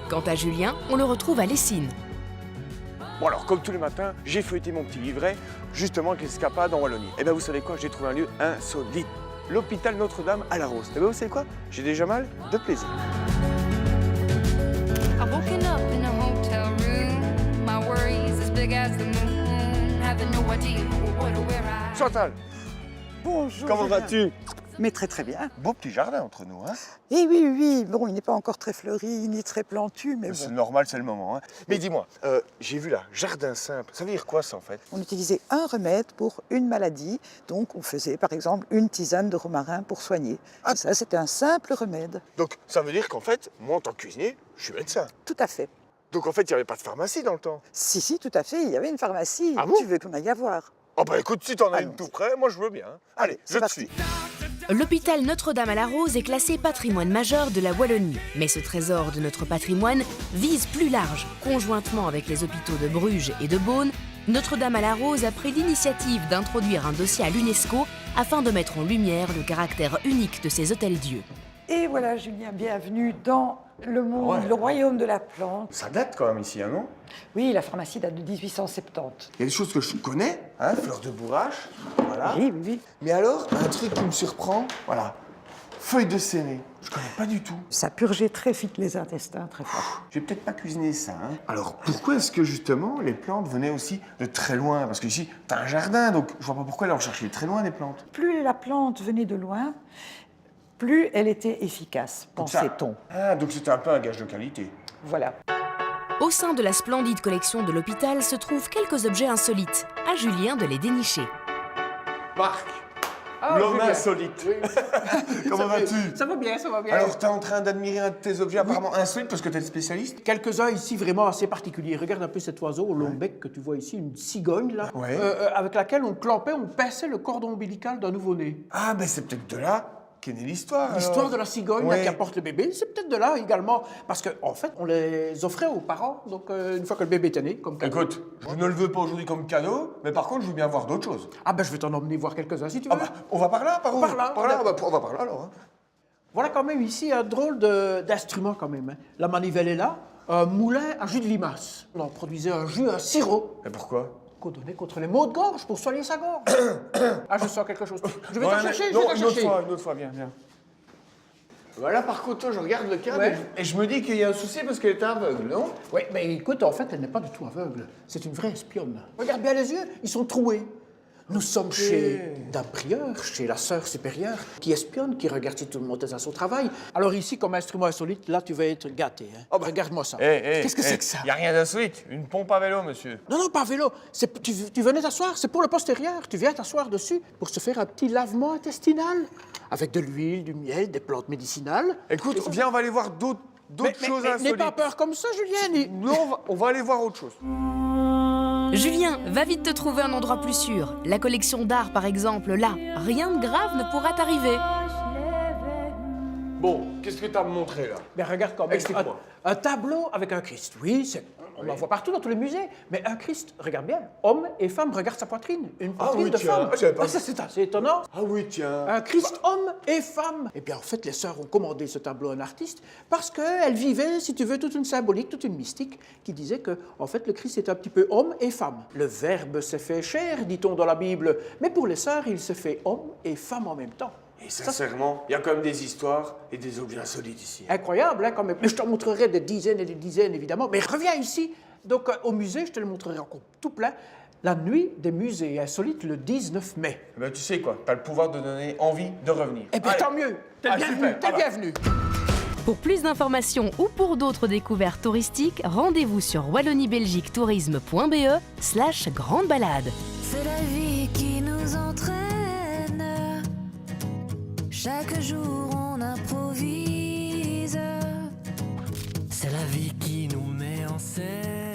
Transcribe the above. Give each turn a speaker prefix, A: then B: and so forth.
A: Quant à Julien, on le retrouve à Lessines.
B: Bon alors, comme tous les matins, j'ai feuilleté mon petit livret, justement avec l'escapade en Wallonie. Et bien vous savez quoi, j'ai trouvé un lieu insolite. L'hôpital Notre-Dame à la Rose. Et bien vous savez quoi, j'ai déjà mal de plaisir.
C: I've woken up in a hotel room. My worries as big as the moon. Having no idea what or where I.
B: Chantal,
D: Bonjour.
B: comment
D: Julien.
B: vas-tu?
D: Mais très très bien.
B: Beau petit jardin entre nous, hein?
D: Et oui, oui, oui. Bon, il n'est pas encore très fleuri ni très plantu, mais
B: C'est
D: bon.
B: normal, c'est le moment. Hein. Mais dis-moi, j'ai vu là, jardin simple. Ça veut dire quoi ça en fait?
D: On utilisait un remède pour une maladie. Donc, on faisait par exemple une tisane de romarin pour soigner.
B: Ah.
D: Et ça, c'était un simple remède.
B: Donc ça veut dire qu'en fait, moi en tant que cuisinier, je suis médecin.
D: Tout à fait.
B: Donc en fait, il n'y avait pas de pharmacie dans le temps.
D: Si, si, tout à fait. Il y avait une pharmacie.
B: Ah bon?
D: Tu veux qu'on aille y voir?
B: Oh bah écoute, si t'en as une
D: Allons-y.
B: tout près, moi je veux bien. Hein. Allez,
D: Allez, c'est
B: je te
D: parti.
B: suis.
A: L'hôpital Notre-Dame à la Rose est classé patrimoine majeur de la Wallonie. Mais ce trésor de notre patrimoine vise plus large. Conjointement avec les hôpitaux de Bruges et de Beaune, Notre-Dame à la Rose a pris l'initiative d'introduire un dossier à l'UNESCO afin de mettre en lumière le caractère unique de ces hôtels-dieux.
D: Et voilà, Julien, bienvenue dans le monde,
B: Ouais.
D: le royaume de la plante.
B: Ça date quand même ici, hein, non?
D: Oui, la pharmacie date de 1870.
B: Il y a des choses que je connais, hein, fleurs de bourrache, voilà.
D: Oui, oui, oui.
B: Mais alors, un truc qui me surprend, voilà, feuilles de séné. Je connais pas du tout.
D: Ça purgeait très vite les intestins, très fort.
B: J'ai peut-être pas cuisiné ça. Hein. Alors, pourquoi est-ce que justement les plantes venaient aussi de très loin? Parce qu'ici, t'as un jardin, donc je vois pas pourquoi aller en chercher très loin des plantes.
D: Plus la plante venait de loin, plus elle était efficace,
B: Comme ça.
D: pensait-on.
B: Ah, donc c'était un peu un gage de qualité.
D: Voilà.
A: Au sein de la splendide collection de l'hôpital se trouvent quelques objets insolites. À Julien de les dénicher.
B: Marc,
E: Ah,
B: l'homme
E: Julien.
B: insolite. Comment vas-tu?
E: Ça va bien, ça va bien.
B: Alors, t'es en train d'admirer un de tes objets apparemment insolites parce que t'es le spécialiste?
E: Quelques-uns ici vraiment assez particuliers. Regarde un peu cet oiseau au long bec que tu vois ici, une cigogne là,
B: Ouais.
E: avec laquelle on clampait, on pinçait le cordon ombilical d'un nouveau-né.
B: Ah, ben c'est peut-être de là qu'est née l'histoire.
E: L'histoire
B: alors.
E: de la cigogne là,
B: Ouais.
E: qui apporte le bébé, c'est peut-être de là également. Parce qu'en fait, on les offrait aux parents, donc une fois que le bébé était né, comme cadeau.
B: Écoute, je ne le veux pas aujourd'hui comme cadeau, mais par contre, je veux bien voir d'autres choses.
E: Ah ben je vais t'en emmener voir quelques-uns si tu veux.
B: Ah bah, on va par là, par où?
E: Par là.
B: On va par là alors. Hein.
E: Voilà quand même ici un drôle d'instrument quand même. Hein. La manivelle est là, un moulin à jus de limace. On en produisait un jus, un sirop.
B: Et pourquoi?
E: Qu'on donnait contre les maux de gorge, pour soigner sa gorge. Ah, je sens quelque chose. Je vais
B: Ouais,
E: t'en chercher, je
B: non,
E: vais t'en
B: une autre
E: chercher.
B: fois, une autre fois, viens. Voilà, par contre, toi, je regarde le cadre
E: Ouais.
B: et je me dis qu'il y a un souci parce qu'elle est aveugle, non?
E: Oui, mais écoute, en fait, elle n'est pas du tout aveugle. C'est une vraie espionne. Regarde bien les yeux, ils sont troués. Nous sommes chez d'un prieur, chez la sœur supérieure, qui espionne, qui regarde si tout le monde est à son travail. Alors ici, comme instrument insolite, là, tu vas être gâté. Hein. Regarde-moi ça. Qu'est-ce que c'est que ça?
B: Il n'y a rien d'insolite. Une pompe à vélo, monsieur.
E: Non, non, pas à vélo. Tu venais t'asseoir, c'est pour le postérieur. Tu viens t'asseoir dessus pour se faire un petit lavement intestinal. Avec de l'huile, du miel, des plantes médicinales.
B: Écoute, viens, on va aller voir d'autres choses
E: mais n'aie
B: insolites.
E: pas peur comme ça, Julien.
B: Non, on va aller voir autre chose.
A: Julien, va vite te trouver un endroit plus sûr. La collection d'art, par exemple, là, rien de grave ne pourra t'arriver.
B: Bon, qu'est-ce que tu as me montré là?
E: Mais regarde quand même.
B: Explique-moi.
E: Un tableau avec un Christ. Oui, on en voit partout dans tous les musées. Mais un Christ, regarde bien. Homme et femme, regarde sa poitrine. Une poitrine
B: oui,
E: de
B: tiens.
E: femme.
B: Ah, j'avais pas vu.
E: Ça, c'est assez étonnant.
B: Ah oui, tiens.
E: Un Christ homme et femme. Eh bien, en fait, les sœurs ont commandé ce tableau à un artiste parce qu'elles vivaient, si tu veux, toute une symbolique, toute une mystique qui disait que, en fait, le Christ était un petit peu homme et femme. Le Verbe s'est fait chair, dit-on dans la Bible. Mais pour les sœurs, il s'est fait homme et femme en même temps.
B: Et sincèrement, il y a quand même des histoires et des objets insolites ici.
E: Incroyable, hein, quand même. Mais je t'en montrerai des dizaines et des dizaines, évidemment. Mais reviens ici. Donc, au musée, je te le montrerai encore tout plein. La nuit des musées insolites, le 19 mai.
B: Eh ben, tu sais quoi, t'as le pouvoir de donner envie de revenir.
E: Eh bien,
B: Allez.
E: tant mieux. T'es
B: Ah,
E: bienvenu,
B: super.
E: t'es
B: Ah bah.
E: bienvenu.
A: Pour plus d'informations ou pour d'autres découvertes touristiques, rendez-vous sur walloniebelgiquetourisme.be/grande balade.
C: C'est la vie qui nous entraîne. Chaque jour on improvise.
F: C'est la vie qui nous met en scène.